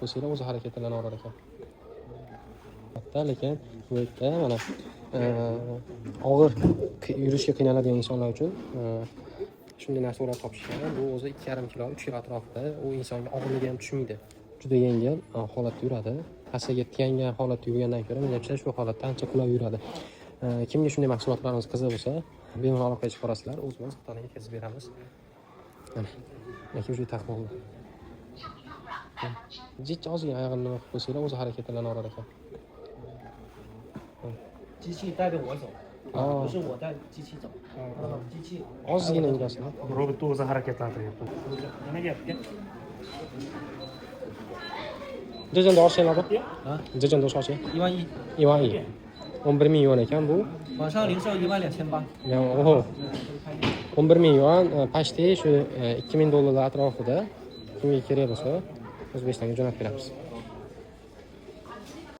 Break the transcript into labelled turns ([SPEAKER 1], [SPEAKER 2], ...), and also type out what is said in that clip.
[SPEAKER 1] bo'lsanglar o'zi harakatlanaverar ekan. Hatto lekin bu yerda mana og'ir yurishga qiynaladigan insonlar uchun shunday narsalar topishgan. Bu o'zi 2,5 kilo, 3 kilo atrofida. U insonga og'irligi ham tushmaydi. Juda yengil holatda yuradi. Pasaga tikangan holatda yurgandan ko'ra menimcha shu holatda ancha qulay yuradi. Kimga shunday mahsulotlarimiz qiziq bo'lsa, bemalol aloqa qilib ko'rasizlar. O'zimiz qutani yetkazib beramiz. Mana lekin juda taqvoli. Jich ozgina oyog'ini nima qilib qo'ysanglar o'zi harakatlanaverar ekan.
[SPEAKER 2] 机器带着我走，不是我带机器走。机器
[SPEAKER 1] ozgina yurasizlar.
[SPEAKER 3] Robotni o'zi harakatlantiryapti. Nimaga gapga?
[SPEAKER 1] Jajan do'sh oladi. Ha? Jajan do'sh oching.
[SPEAKER 2] 11000，
[SPEAKER 1] Yuan. 11,000 yuan ekan bu.
[SPEAKER 2] 网上零售12800。
[SPEAKER 1] Ya, oho. 11,000 yuan, pashti shu $2,000 atrofida. Kimga kerak bo'lsa, O'zbekistonga jo'natib beramiz.